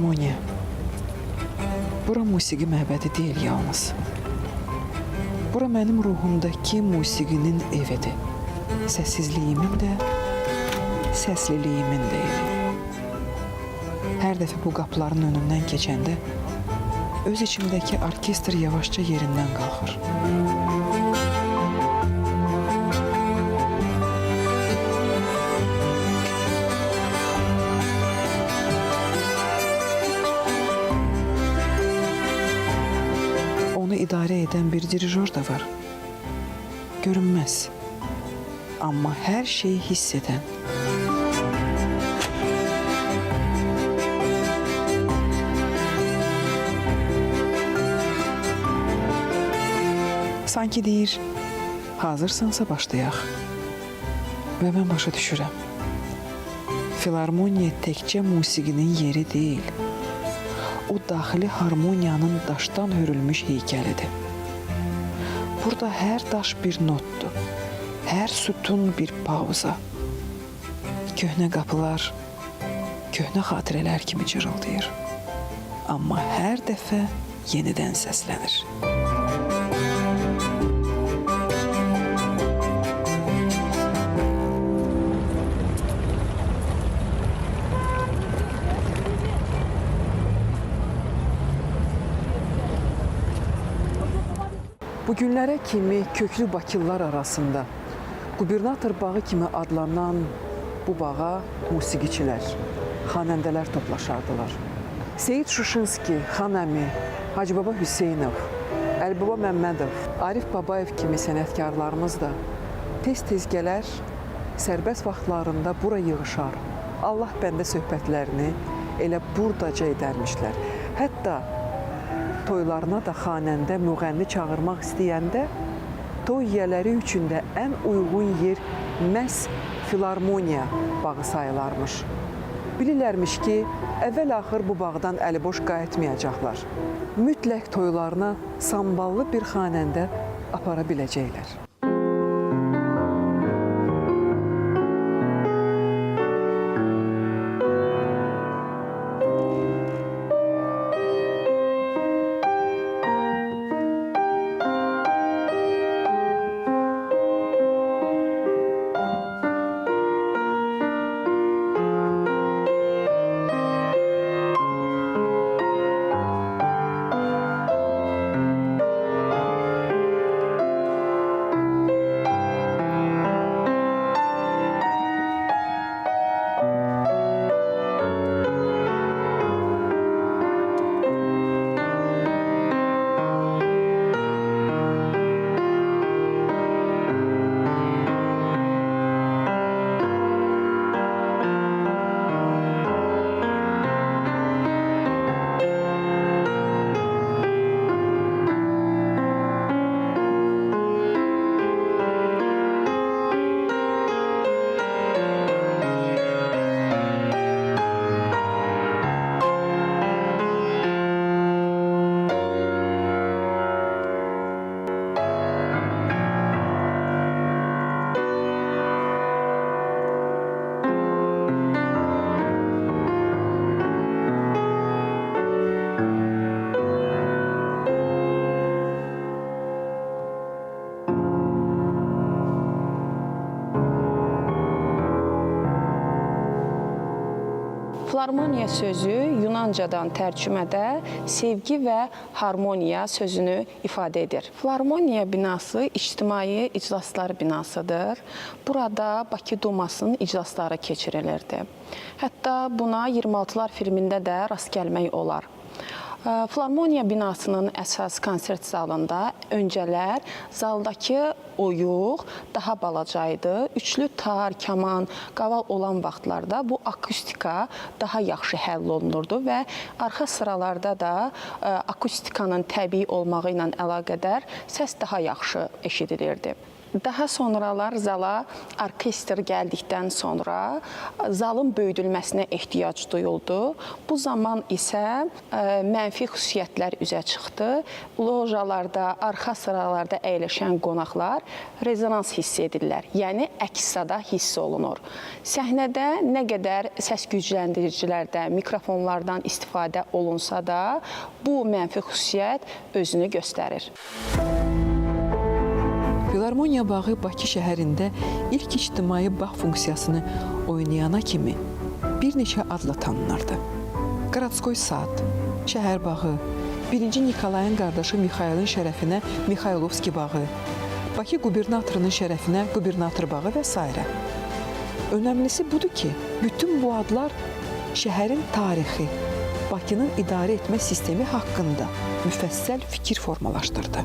Filarmoniya. Bura musiqi məbədi deyil yalnız. Bura mənim ruhumdakı musiqinin evidir. Səssizliyimin də, səsliliyimin də evi. Hər dəfə bu qapıların önündən keçəndə öz içimdəki orkestr yavaşca yerindən qalxır. Onu idarə edən bir dirijor da var. Görünməz, amma hər şeyi hiss edən. Sanki deyir, hazırsansa başlayaq. Və mən başa düşürəm. Filarmoniya təkcə musiqinin yeri deyil. O daxili harmoniyanın daşdan hörülmüş heykəlidir. Burada hər daş bir notdur, hər sütun bir pauza. Köhnə qapılar, köhnə xatirələr kimi cırıldayır. Amma hər dəfə yenidən səslənir. Bu günlərə kimi köklü Bakılılar arasında qubernator bağı kimi adlanan bu bağa musiqiçilər, xanəndələr toplaşardılar. Seyid Şuşinski, Xan Əmi, Hacıbaba Hüseynov, Əlibaba Məmmədov, Arif Babayev kimi sənətkarlarımız da tez-tez gələr, sərbəst vaxtlarında bura yığışar. Allah bəndə söhbətlərini elə buradaca edərmişlər. Hətta toylarına da xanəndə, müğənni çağırmaq istəyəndə toy yiyələri üçün də ən uyğun yer məhz Filarmoniya bağı sayılarmış. Bilirlərmiş ki, əvvəl-axır bu bağdan əliboş qayıtmayacaqlar. Mütləq toylarına samballı bir xanəndə apara biləcəklər. Filarmoniya sözü Yunancadan tərcümədə sevgi və harmoniya sözünü ifadə edir. Filarmoniya binası ictimai iclaslar binasıdır. Burada Bakı Dumasının iclasları keçirilirdi. Hətta buna 26-lar filmində də rast gəlmək olar. Filarmoniya binasının əsas konsert zalında öncələr zaldakı oyuq daha balaca idi. Üçlü tar, kaman, qaval olan vaxtlarda bu akustika daha yaxşı həll olunurdu və arxa sıralarda da akustikanın təbii olmağı ilə əlaqədar səs daha yaxşı eşidilirdi. Daha sonralar zala orkestr gəldikdən sonra zalın böyüdülməsinə ehtiyac duyuldu. Bu zaman isə mənfi xüsusiyyətlər üzə çıxdı. Lojalarda, arxa sıralarda əyləşən qonaqlar rezonans hiss edirlər, yəni əks-səda hiss olunur. Səhnədə nə qədər səs gücləndiricilərdən, mikrofonlardan istifadə olunsa da, bu mənfi xüsusiyyət özünü göstərir. Filarmoniya bağı Bakı şəhərində ilk ictimai bağ funksiyasını oynayana kimi bir neçə adla tanınırdı. Qaradskoy sad, şəhər bağı, 1-ci Nikolayın qardaşı Mixailin şərəfinə Mixailovski bağı, Bakı qubernatorunun şərəfinə qubernator bağı və s. Önəmlisi budur ki, bütün bu adlar şəhərin tarixi, Bakının idarə etmə sistemi haqqında müfəssəl fikir formalaşdırdı.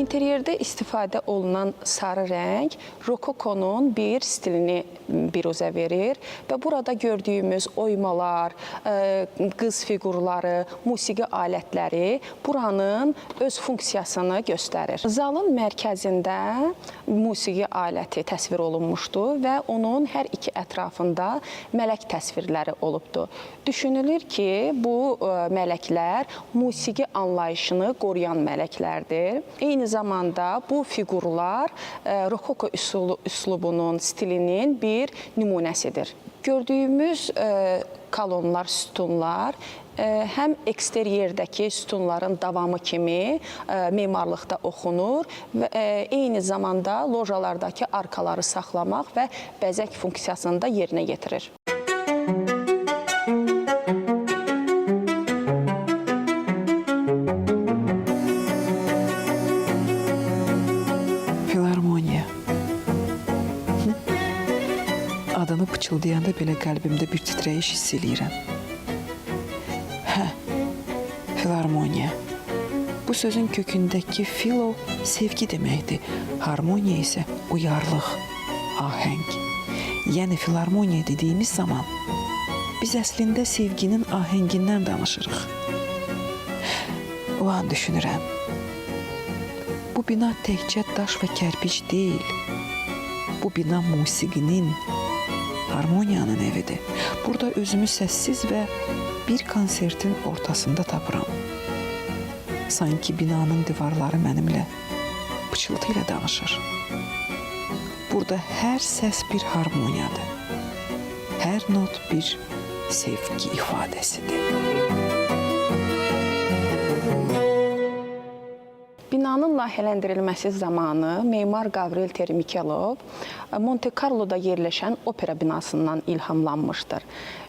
İnteryerdə istifadə olunan sarı rəng rokokonun bir stilini biruzə verir və burada gördüyümüz oymalar, qız fiqurları, musiqi alətləri buranın öz funksiyasını göstərir. Zalın mərkəzində musiqi aləti təsvir olunmuşdu və onun hər iki ətrafında mələk təsvirləri olubdu. Düşünülür ki, bu mələklər musiqi anlayışını qoruyan mələklərdir. Eyni zamanda bu fiqurlar rokoko üslubunun, stilinin bir nümunəsidir. Gördüyümüz kolonlar, sütunlar həm eksteryerdəki sütunların davamı kimi memarlıqda oxunur və eyni zamanda lojalardakı arkaları saxlamaq və bəzək funksiyasını da yerinə yetirir. Filarmoniya. Adını pıçıldayanda belə qəlbimdə bir titrəyiş hiss eləyirəm. Filarmoniya. Bu sözün kökündəki filo sevgi deməkdir. Harmoniya isə uyarlıq, ahəng. Yəni filarmoniya dediyimiz zaman biz əslində sevginin ahəngindən danışırıq. O an düşünürəm. Bu bina təkcə daş və kərpiç deyil. Bu bina musiqinin, harmoniyanın evidir. Burada özümü səssiz və bir konsertin ortasında tapıram. Sanki binanın divarları mənimlə pıçıltı ilə danışır. Burada hər səs bir harmoniyadır. Hər not bir sevgi ifadəsidir. Binanın layihələndirilməsi zamanı memar Gavril Termikelov Monte Carlo'da yerləşən opera binasından ilhamlanmışdır.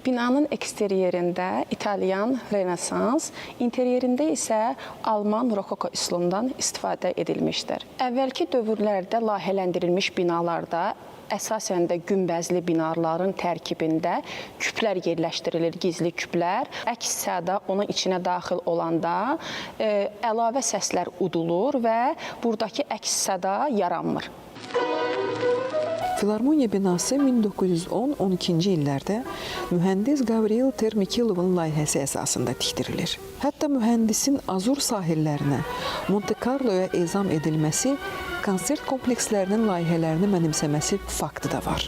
Binanın eksteryerində İtalyan Renesans, interyerində isə Alman rokoko üslubundan istifadə edilmişdir. Əvvəlki dövrlərdə layihələndirilmiş binalarda əsasən də günbəzli binaların tərkibində küplər yerləşdirilir, gizli küplər. Əks-səda onun içinə daxil olanda əlavə səslər udulur və buradakı əks-səda yaranmır. Filarmoniya binası 1910-12-ci illərdə mühəndis Gavril Termikilovun layihəsi əsasında tikdirilir. Hətta mühəndisin Azur sahillərinə, Monte Carlo'ya ezam edilməsi, konsert komplekslərinin layihələrini mənimsəməsi faktı da var.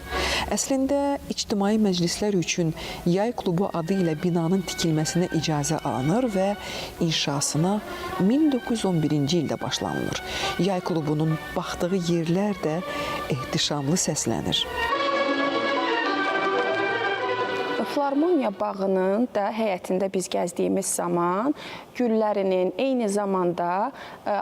Əslində, ictimai məclislər üçün Yay klubu adı ilə binanın tikilməsinə icazə alınır və inşasına 1911-ci ildə başlanılır. Yay klubunun baxdığı yerlər də ehtişamlı səslənir. Filarmoniya bağının da həyətində biz gəzdiyimiz zaman güllərinin, eyni zamanda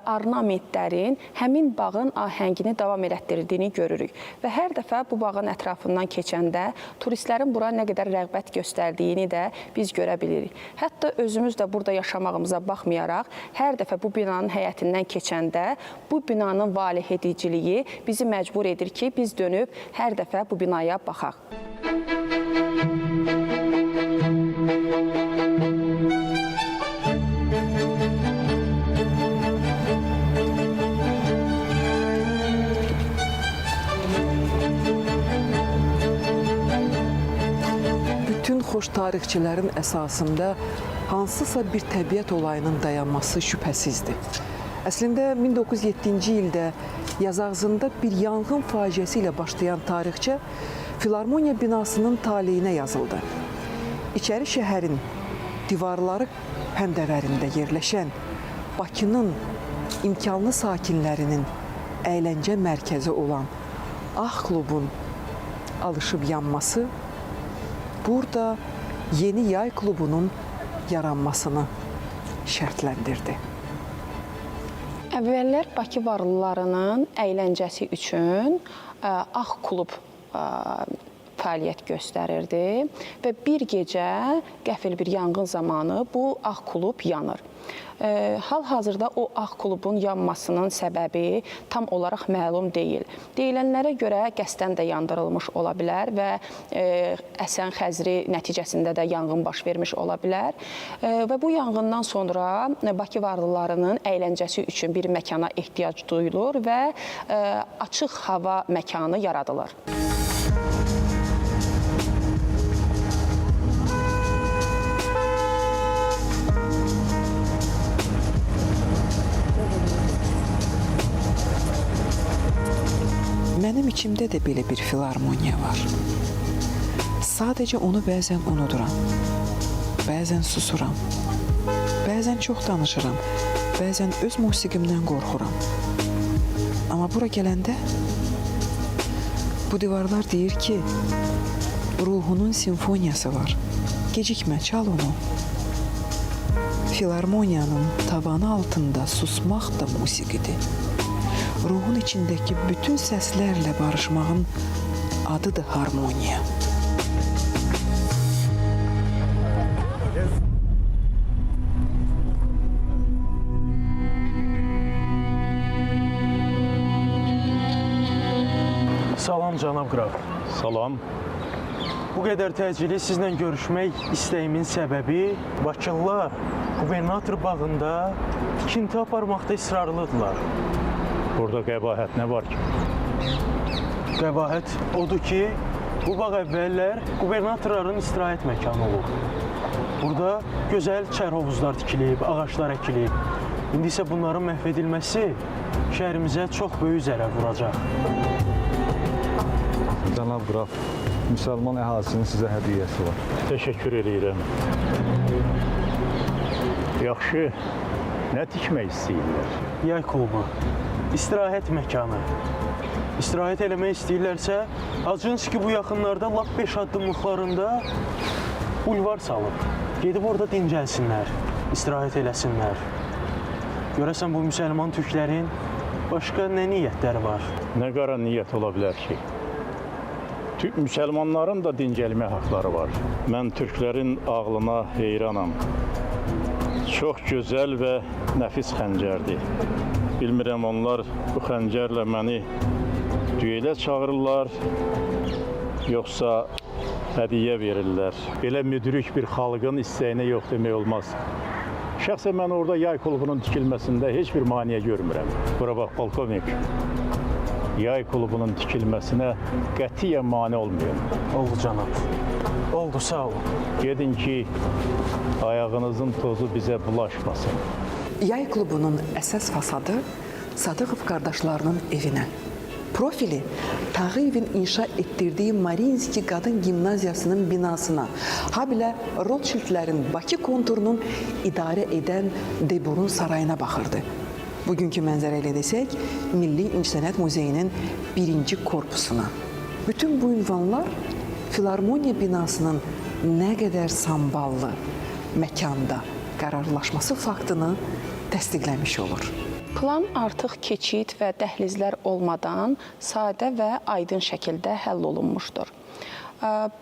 ornamentlərin həmin bağın ahəngini davam elətdirdiyini görürük. Və hər dəfə bu bağın ətrafından keçəndə turistlərin bura nə qədər rəğbət göstərdiyini də biz görə bilirik. Hətta özümüz də burada yaşamağımıza baxmayaraq, hər dəfə bu binanın həyətindən keçəndə bu binanın valeh ediciliyi bizi məcbur edir ki, biz dönüb hər dəfə bu binaya baxaq. olmuş tarixçilərin əsasında hansısa bir təbiət olayının dayanması şübhəsizdir. Əslində 1907-ci ildə yazağızında bir yanğın faciəsi ilə başlayan tarixçə Filarmoniya binasının taleyinə yazıldı. İçəri şəhərin divarları pəndəvərində yerləşən Bakının imkanlı sakinlərinin əyləncə mərkəzi olan Ağ klubun alışıb yanması burada yeni yay klubunun yaranmasını şərtləndirdi. Əvvəllər Bakı varlılarının əyləncəsi üçün Ağ klub fəaliyyət göstərirdi və bir gecə qəfil bir yanğın zamanı bu Ağ klub yanır. Hal-hazırda o Ağ klubun yanmasının səbəbi tam olaraq məlum deyil. Deyilənlərə görə qəsdən də yandırılmış ola bilər və əsən xəzri nəticəsində də yanğın baş vermiş ola bilər. Və bu yanğından sonra Bakı varlılarının əyləncəsi üçün bir məkana ehtiyac duyulur və açıq hava məkanı yaradılır. Mənim içimdə də belə bir filarmoniya var. Sadəcə onu bəzən unuduram, bəzən susuram, bəzən çox danışıram, bəzən öz musiqimdən qorxuram. Amma bura gələndə bu divarlar deyir ki, ruhunun simfoniyası var, gecikmə, çal onu. Filarmoniyanın tavanı altında susmaq da musiqidir. Ruhun içindəki bütün səslərlə barışmağın adıdır harmoniya. Salam cənab qraf. Salam. Bu qədər təcili sizlə görüşmək istəyimin səbəbi Bakılılar qubernator bağında tikinti aparmaqda israrlıdırlar. Burada qəbahət nə var ki? Qəbahət odur ki, bu bağ əvvəllər qubernatorların istirahət məkanı olub. Burada gözəl çər hovuzlar tikilib, ağaclar əkilib. İndi isə bunların məhv edilməsi şəhərimizə çox böyük zərər vuracaq. Cənab qraf, müsəlman əhalisinin sizə hədiyyəsi var. Təşəkkür edirəm. Yaxşı, nə tikmək istəyirlər? Yay klubu, istirahət məkanı. İstirahət eləmək istəyirlərsə, acınız ki, bu yaxınlarda lap 5 addımlıqlarında bulvar salıb. Gedib orada dincəlsinlər, istirahət eləsinlər. Görəsən bu müsəlman türklərin başqa nə niyyətləri var? Nə qara niyyət ola bilər ki? Müsəlmanların da dincəlmə haqları var. Mən türklərin ağlına heyranam. Çox gözəl və nəfis xəncərdir. Bilmirəm, onlar bu xəncərlə məni düelə çağırırlar, yoxsa hədiyyə verirlər. Belə müdrik bir xalqın istəyinə yox demək olmaz. Şəxsən mən orada yay klubunun tikilməsində heç bir maniyə görmürəm. Bura bax, polkovnik, yay klubunun tikilməsinə qətiyyən mane olmuyor. Oldu cənab, oldu, sağ olun. Gedin ki, ayağınızın tozu bizə bulaşmasın. Yay klubunun əsas fasadı Sadıqov qardaşlarının evinə. Profili Tağıyevin inşa etdirdiyi Mariinski Qadın Gimnaziyasının binasına, habelə Rothschildlərin Bakı konturunun idarə edən Deburun sarayına baxırdı. Bugünkü mənzərə ilə desək, Milli İncəsənət Muzeyinin 1-ci korpusuna. Bütün bu ünvanlar Filarmoniya binasının nə qədər samballı məkanda qərarlaşması faktını təsdiqləmiş olur. Plan artıq keçid və dəhlizlər olmadan sadə və aydın şəkildə həll olunmuşdur.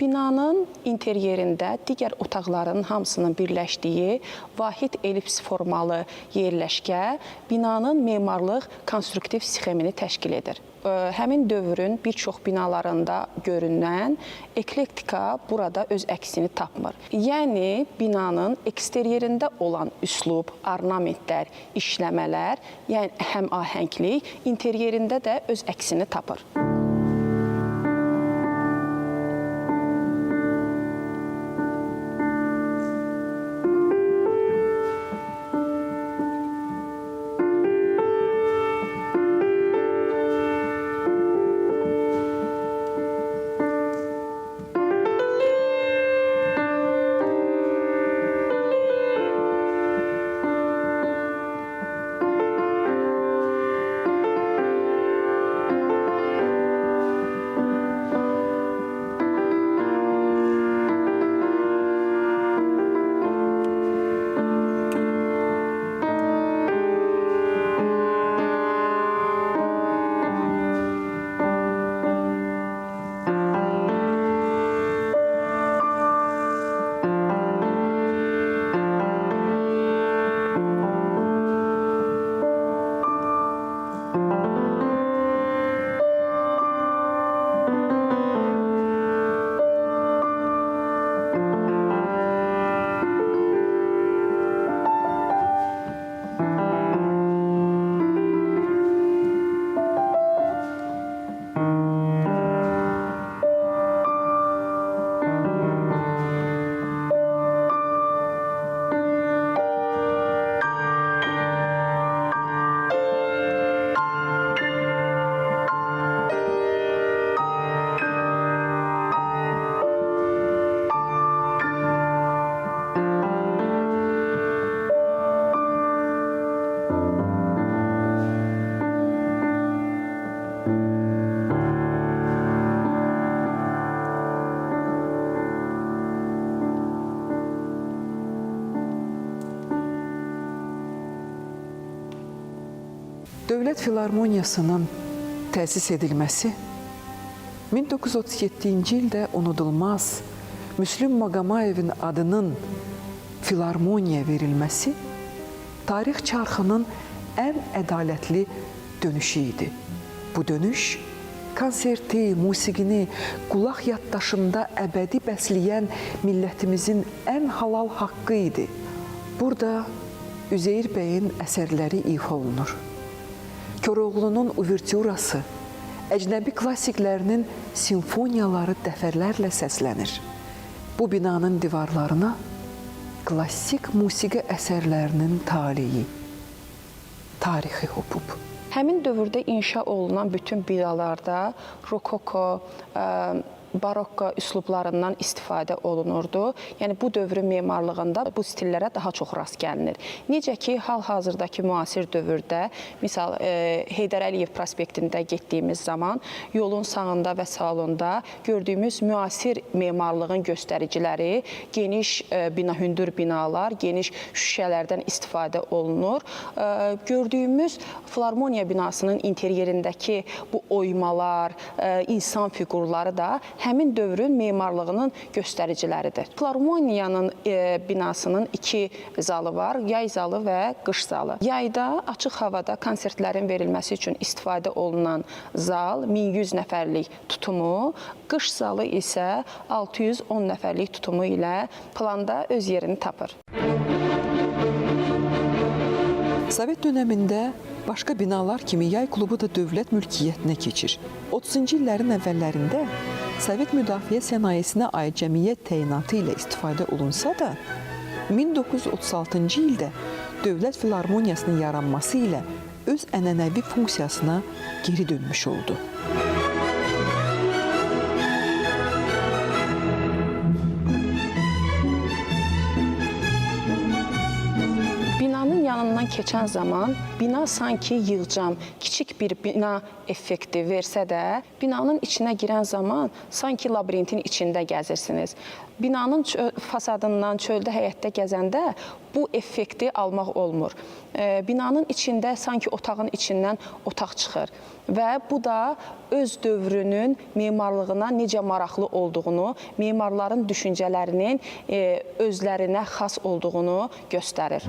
Binanın interyerində digər otaqların hamısının birləşdiyi vahid elips formalı yerləşkə binanın memarlıq konstruktiv sxemini təşkil edir. Həmin dövrün bir çox binalarında görünən eklektika burada öz əksini tapmır. Yəni, binanın eksteryerində olan üslub, ornamentlər, işləmələr, yəni həm ahənglik, interyerində də öz əksini tapır. Dövlət Filarmoniyasının təsis edilməsi 1937-ci ildə unudulmaz Müslüm Maqomayevin adının Filarmoniya verilməsi tarix çarxının ən ədalətli dönüşü idi. Bu dönüş konserti, musiqini qulaq yaddaşında əbədi bəsləyən millətimizin ən halal haqqı idi. Burada Üzeyir bəyin əsərləri ifa olunur. Koroğlunun uvertürası, əcnəbi klassiklərinin simfoniyaları dəfələrlə səslənir. Bu binanın divarlarına klassik musiqi əsərlərinin taleyi, tarixi hopub. Həmin dövrdə inşa olunan bütün binalarda rokoko, barokko üslublarından istifadə olunurdu. Yəni bu dövrün memarlığında bu stillərə daha çox rast gəlinir. Necə ki, hal-hazırdakı müasir dövrdə, misal Heydər Əliyev prospektində getdiyimiz zaman yolun sağında və salonda gördüyümüz müasir memarlığın göstəriciləri, geniş hündür binalar, geniş şüşələrdən istifadə olunur. Gördüyümüz Filarmoniya binasının interyerindəki bu oymalar, insan fiqurları da həmin dövrün memarlığının göstəriciləridir. Filarmoniyanın binasının iki zalı var, yay zalı və qış zalı. Yayda açıq havada konsertlərin verilməsi üçün istifadə olunan zal 1100 nəfərlik tutumu, qış zalı isə 610 nəfərlik tutumu ilə planda öz yerini tapır. Sovet dönəmində başqa binalar kimi yay klubu da dövlət mülkiyyətinə keçir. 30-cu illərin əvvəllərində Sovet müdafiə sənayesinə aid cəmiyyət təyinatı ilə istifadə olunsa da, 1936-cı ildə Dövlət Filarmoniyasının yaranması ilə öz ənənəvi funksiyasına geri dönmüş oldu. Binanın yanından keçən zaman bina sanki yığcam, kiçik bir bina effekti versə də, binanın içinə girən zaman sanki labirintin içində gəzirsiniz. Binanın fasadından çöldə, həyətdə gəzəndə bu effekti almaq olmur. Binanın içində sanki otağın içindən otaq çıxır və bu da öz dövrünün memarlığına necə maraqlı olduğunu, memarların düşüncələrinin özlərinə xas olduğunu göstərir.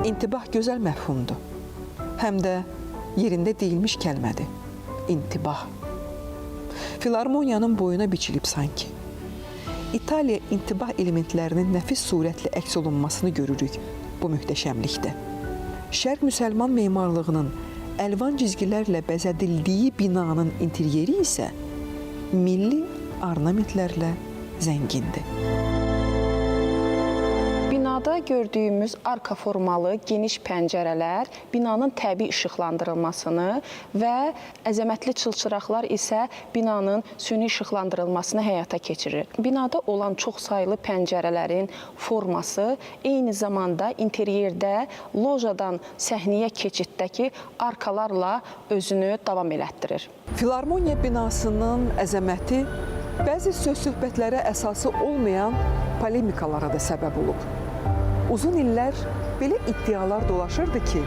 İntibah gözəl məfhumdur. Həm də yerində deyilmiş kəlmədir. İntibah. Filarmoniyanın boyuna biçilib sanki. İtaliya intibah elementlərinin nəfis surətli əks olunmasını görürük bu möhtəşəmlikdə. Şərq müsəlman memarlığının əlvan cizgilərlə bəzədildiyi binanın interyeri isə milli ornamentlərlə zəngindir. Binada gördüyümüz arka formalı geniş pəncərələr binanın təbii işıqlandırılmasını və əzəmətli çılçıraqlar isə binanın süni işıqlandırılmasını həyata keçirir. Binada olan çoxsaylı pəncərələrin forması eyni zamanda interyerdə lojadan səhnəyə keçiddəki arkalarla özünü davam elətdirir. Filarmoniya binasının əzəməti bəzi söz-söhbətlərə əsası olmayan polemikalara da səbəb olub. Uzun illər belə iddialar dolaşırdı ki,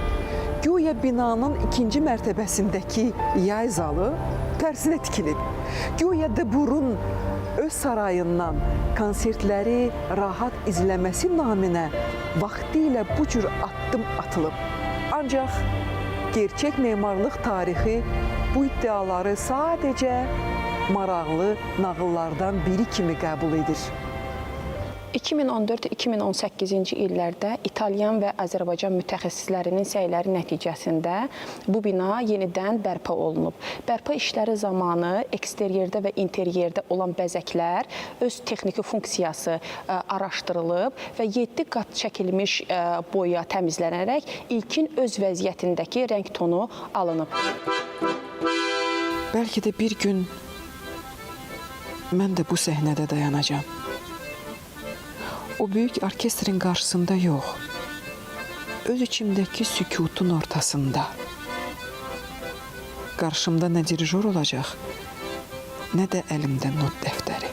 güya binanın ikinci mərtəbəsindəki yay zalı tərsinə tikilib. Güya Deburun öz sarayından konsertləri rahat izləməsi naminə vaxtilə bu cür addım atılıb. Ancaq gerçək memarlıq tarixi bu iddiaları sadəcə maraqlı nağıllardan biri kimi qəbul edir. 2014-2018-ci illərdə İtalyan və Azərbaycan mütəxəssislərinin səyləri nəticəsində bu bina yenidən bərpa olunub. Bərpa işləri zamanı eksteryerdə və interyerdə olan bəzəklər öz texniki funksiyası araşdırılıb və 7 qat çəkilmiş boya təmizlənərək ilkin öz vəziyyətindəki rəng tonu alınıb. Bəlkə də bir gün mən də bu səhnədə dayanacağam. O böyük orkestrin qarşısında yox, öz içimdəki sükutun ortasında. Qarşımda nə dirijor olacaq, nə də əlimdə not dəftəri.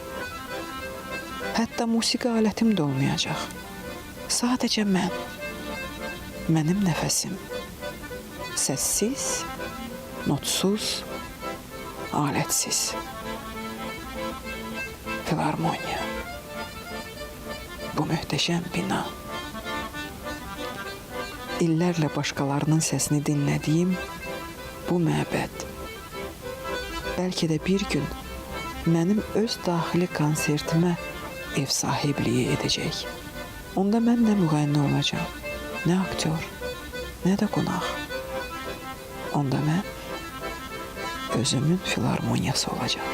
Hətta musiqi alətim də olmayacaq. Sadəcə mən, mənim nəfəsim, Səssiz, notsuz, alətsiz. Filarmoniya. Bu möhtəşəm bina. İllərlə başqalarının səsini dinlədiyim bu məbəd. Bəlkə də bir gün mənim öz daxili konsertimə ev sahibliyi edəcək. Onda mən nə müğənni olacağam, nə aktyor, nə də qonaq. Onda mən özümün filarmoniyası olacağam.